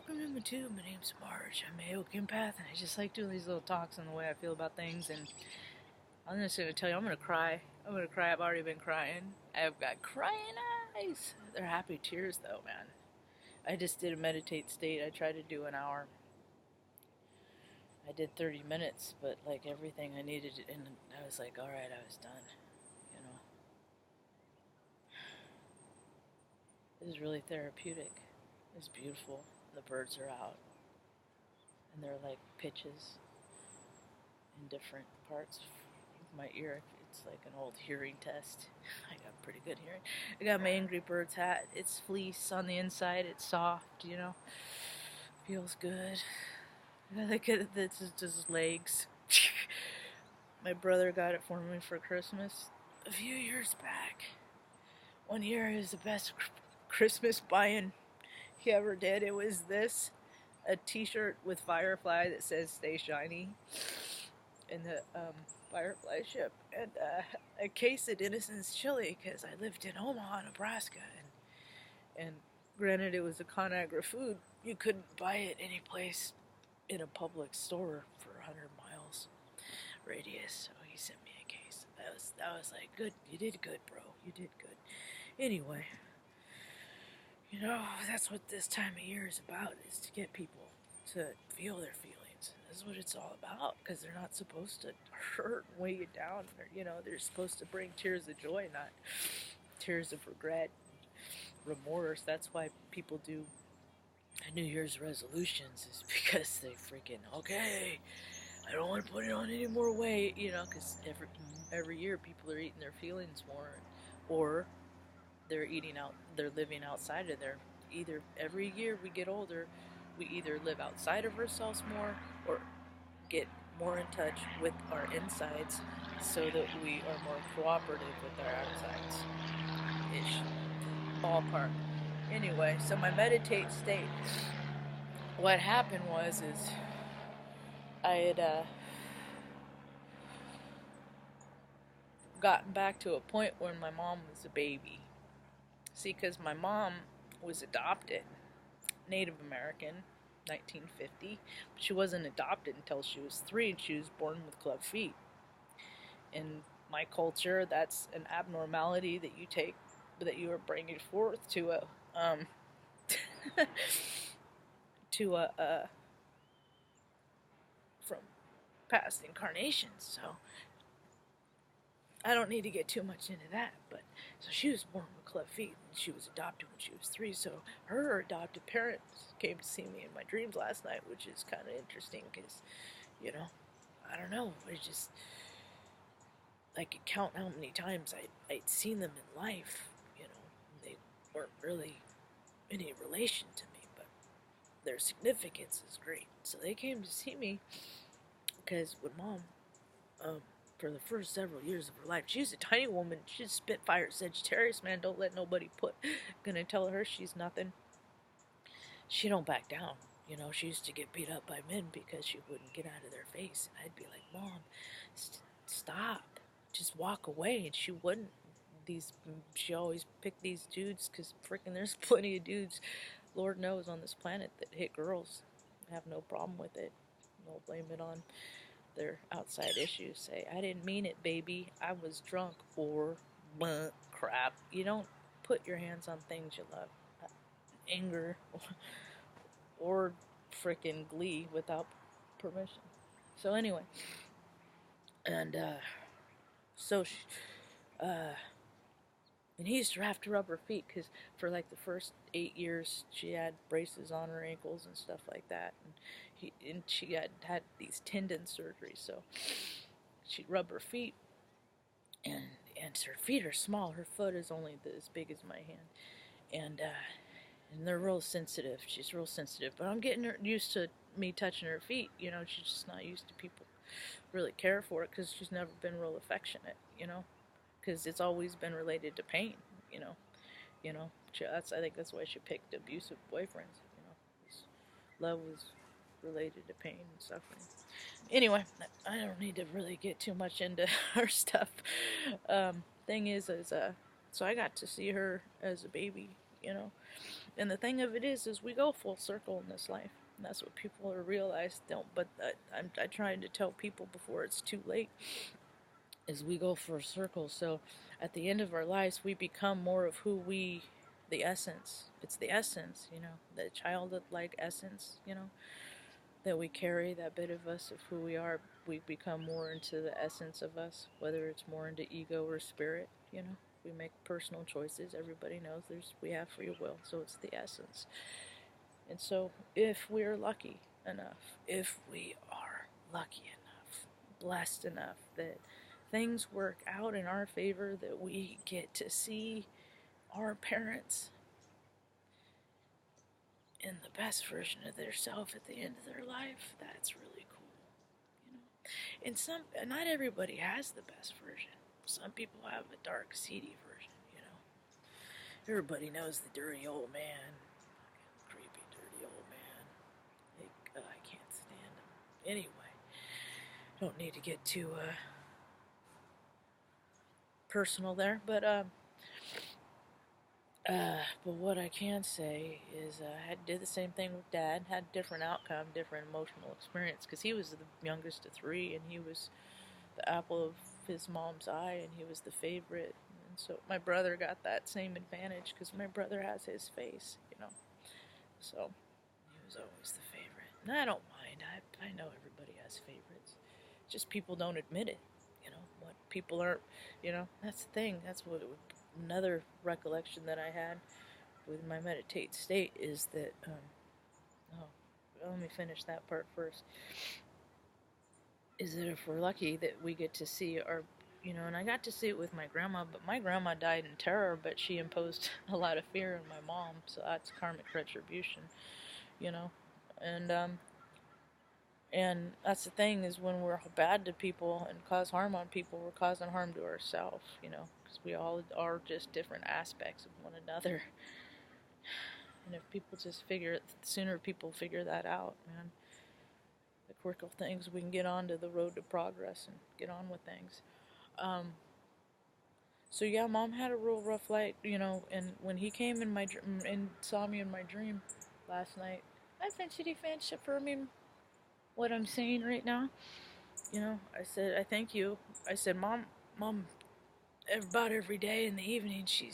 welcome to my tube. My name's Marge. I'm a empath, and I just like doing these little talks on the way I feel about things. And I'm just gonna tell you, I'm gonna cry. I'm gonna cry. I've already been crying. I've got crying eyes. They're happy tears, though, man. I just did a meditate state. I tried to do an hour. I did 30 minutes, but like everything I needed, and I was like, all right, I was done. You know, it was really therapeutic. It's beautiful. The birds are out, and they're like pitches in different parts of my ear. It's like an old hearing test. I got pretty good hearing. I got my Angry Birds hat. It's fleece on the inside. It's soft, you know. Feels good. I like it. It's just legs. My brother got it for me for Christmas a few years back. One year it was the best Christmas buying he ever did. It was this, a t-shirt with Firefly that says "Stay Shiny" in the Firefly ship, and a case of Innocence chili because I lived in Omaha, Nebraska, and granted it was a ConAgra food, you couldn't buy it any place in a public store for 100 miles radius, so he sent me a case. That was like, good, you did good, bro, you did good. Anyway, you know, that's what this time of year is about, is to get people to feel their feelings. This is what it's all about, because they're not supposed to hurt and weigh you down. You know, they're supposed to bring tears of joy, not tears of regret, remorse. That's why people do New Year's resolutions, is because they freaking, okay, I don't want to put it on any more weight, you know, because every year people are eating their feelings more, or they're living outside of their, either every year we get older, we either live outside of ourselves more or get more in touch with our insides so that we are more cooperative with our outsides ish, ballpark. Anyway, so my meditate state, what happened was I had gotten back to a point when my mom was a baby. See, because my mom was adopted, Native American, 1950, but she wasn't adopted until she was 3, and she was born with club feet. In my culture, that's an abnormality that you are bringing forth to a from past incarnations. So I don't need to get too much into that, but so she was born with club feet, and she was adopted when she was 3, so her adopted parents came to see me in my dreams last night, which is kind of interesting, because, you know, I don't know, I just, I could count how many times I'd seen them in life, you know, they weren't really any relation to me, but their significance is great, so they came to see me, because with Mom, for the first several years of her life, she was a tiny woman. She's Spitfire Sagittarius, man. Don't let nobody gonna tell her she's nothing. She don't back down. You know, she used to get beat up by men because she wouldn't get out of their face. And I'd be like, Mom, stop. Just walk away. And she wouldn't. She always picked these dudes, because freaking there's plenty of dudes, Lord knows, on this planet that hit girls. I have no problem with it. They'll blame it on their outside issues. Say, I didn't mean it, baby, I was drunk, or crap. You don't put your hands on things you love. Anger or frickin' glee without permission. So anyway, and so she, and he used to have to rub her feet, because for like the first 8 years she had braces on her ankles and stuff like that, and she had these tendon surgeries, so she'd rub her feet, and her feet are small. Her foot is only as big as my hand, and they're real sensitive. She's real sensitive, but I'm getting her used to me touching her feet. You know, she's just not used to people really care for it, because she's never been real affectionate. You know, because it's always been related to pain. You know, I think that's why she picked abusive boyfriends. You know, love was related to pain and suffering. Anyway, I don't need to really get too much into her stuff. Thing is, so I got to see her as a baby, you know, And the thing of it is we go full circle in this life. And that's what people are realize don't. But I'm trying to tell people before it's too late. Is we go full circle. So at the end of our lives, we become more of who we, the essence. It's the essence, you know, the childlike essence, you know, that we carry, that bit of us of who we are. We become more into the essence of us, whether it's more into ego or spirit, you know. We make personal choices. Everybody knows we have free will, so it's the essence. And so if we're lucky enough, if we are lucky enough, blessed enough that things work out in our favor, that we get to see our parents in the best version of their self at the end of their life, that's really cool, you know. And not everybody has the best version. Some people have a dark, seedy version, you know. Everybody knows the dirty old man, creepy, dirty old man. I can't stand him. Anyway, don't need to get too personal there, but what I can say is I did the same thing with Dad, had a different outcome, different emotional experience, because he was the youngest of three, and he was the apple of his mom's eye, and he was the favorite. And so my brother got that same advantage, because my brother has his face, you know. So he was always the favorite. And I don't mind. I know everybody has favorites. Just people don't admit it, you know. What people aren't, you know, that's the thing. That's what it would. Another recollection that I had with my meditate state is that, let me finish that part first, is that if we're lucky that we get to see our, you know, and I got to see it with my grandma, but my grandma died in terror, but she imposed a lot of fear on my mom, so that's karmic retribution, you know, and that's the thing, is when we're bad to people and cause harm on people, we're causing harm to ourselves, you know, because we all are just different aspects of one another. And if people just the sooner people figure that out, man, the quicker things, we can get on to the road to progress and get on with things. So yeah, Mom had a real rough life, you know, and when he came in my and saw me in my dream last night, I think she defends for me what I'm saying right now. You know, I said, I thank you. I said, Mom, about every day in the evening, she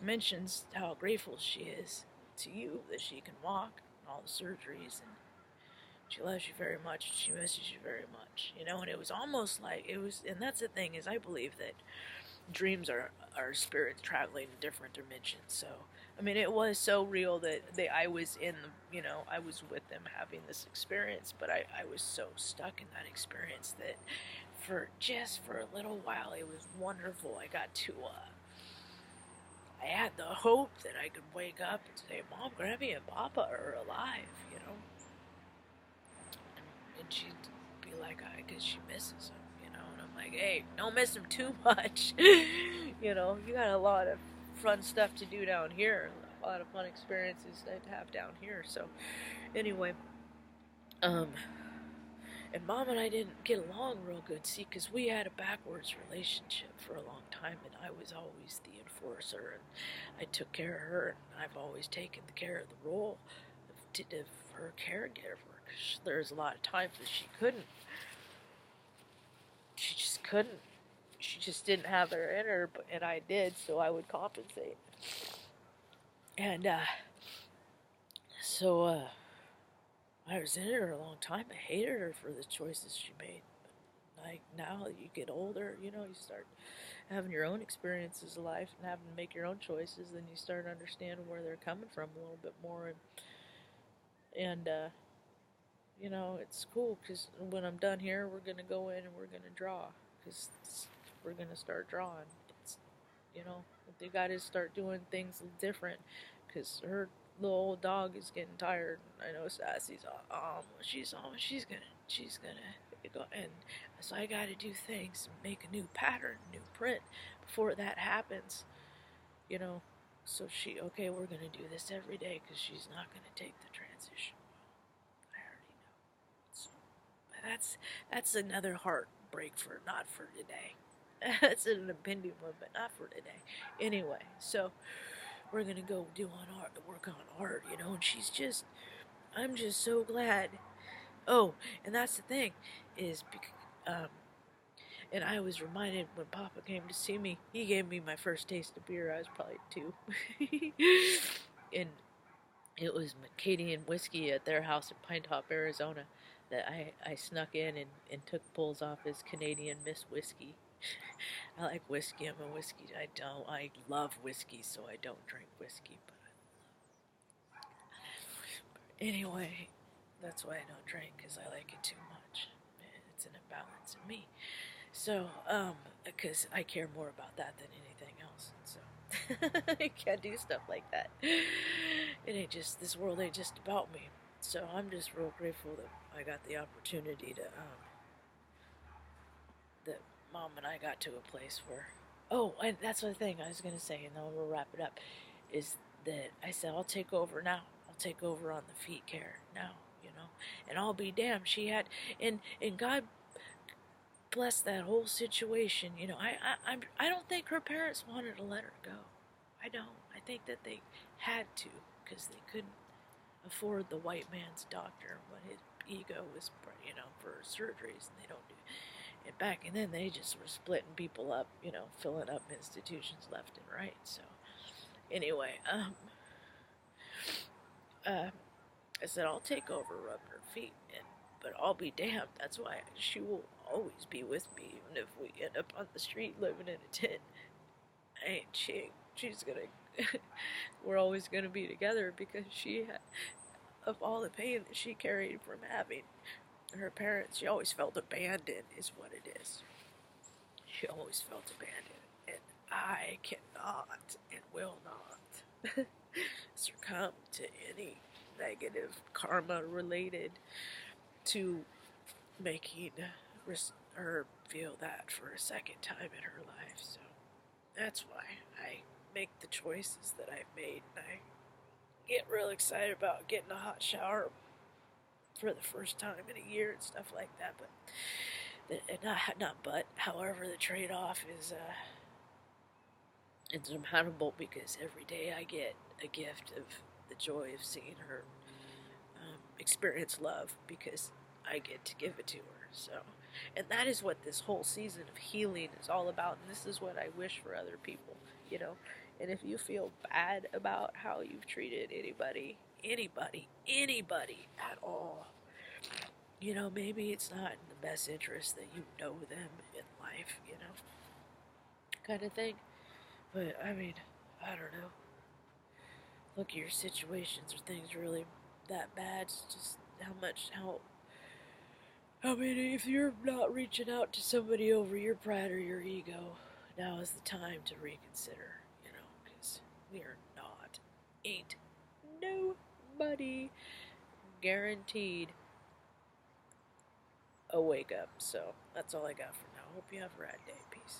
mentions how grateful she is to you that she can walk and all the surgeries, and she loves you very much, and she misses you very much, you know. And it was almost like it was, and that's the thing, is I believe that dreams are spirits traveling in different dimensions. So I mean, it was so real that I was in the, you know, I was with them having this experience, but I was so stuck in that experience that for a little while it was wonderful. I got to I had the hope that I could wake up and say, Mom, Grammy, and Papa are alive, you know. And she'd be like, because she misses them, you know. And I'm like, hey, don't miss them too much. You know, you got a lot of fun stuff to do down here. A lot of fun experiences to have down here. So, anyway, and Mom and I didn't get along real good, see, because we had a backwards relationship for a long time, and I was always the enforcer, and I took care of her, and I've always taken the care of the role of her caregiver. There's a lot of times that she couldn't. She just couldn't. She just didn't have her in her, and I did, so I would compensate. And, so, I resented her a long time. I hated her for the choices she made. But like, now you get older, you know, you start having your own experiences of life and having to make your own choices, then you start understanding where they're coming from a little bit more. And you know, it's cool, because when I'm done here, we're going to go in and we're going to draw, because we're going to start drawing. It's, you know, they got to start doing things different, because her little old dog is getting tired. I know Sassy's she's gonna go, and so I got to do things, make a new pattern, new print before that happens, you know. So okay, we're gonna do this every day, because she's not gonna take the transition. I already know. So that's another heartbreak not for today. That's an impending one, but not for today. Anyway, so we're gonna go work on art, you know, and I'm just so glad. Oh, and that's the thing, is, and I was reminded when Papa came to see me, he gave me my first taste of beer. I was probably 2. And it was Acadian whiskey at their house in Pine Top, Arizona, that I snuck in and took pulls off as Canadian Miss Whiskey. I like whiskey. I'm a whiskey. I love whiskey, so I don't drink whiskey. But anyway, that's why I don't drink, because I like it too much. It's an imbalance in me. So, because I care more about that than anything else. So, I can't do stuff like that. This world ain't just about me. So, I'm just real grateful that I got the opportunity that Mom and I got to a place where, oh, and that's the thing I was going to say, and then we'll wrap it up, is that I said, I'll take over now. I'll take over on the feet care now, you know, and I'll be damned. She had, and God bless that whole situation. You know, I don't think her parents wanted to let her go. I don't. I think that they had to, because they couldn't afford the white man's doctor when his ego was, you know, for surgeries, and they don't do. And back and then they just were splitting people up, you know, filling up institutions left and right. So anyway, I said I'll take over rubbing her feet, but I'll be damned. That's why she will always be with me, even if we end up on the street living in a tent. She's gonna. We're always gonna be together, because of all the pain that she carried from having her parents. She always felt abandoned, is what it is. She always felt abandoned, and I cannot and will not succumb to any negative karma related to making her feel that for a second time in her life. So that's why I make the choices that I've made, and I get real excited about getting a hot shower for the first time in a year and stuff like that. However, the trade-off is insurmountable, because every day I get a gift of the joy of seeing her experience love, because I get to give it to her. So, and that is what this whole season of healing is all about, and this is what I wish for other people, you know. And if you feel bad about how you've treated anybody at all, you know, maybe it's not in the best interest that you know them in life, you know, kind of thing. But, I mean, I don't know. Look at your situations. Are things really that bad? It's just I mean, if you're not reaching out to somebody over your pride or your ego, now is the time to reconsider, you know, because we are not, ain't nobody guaranteed a wake up. So that's all I got for now. Hope you have a rad day. Peace.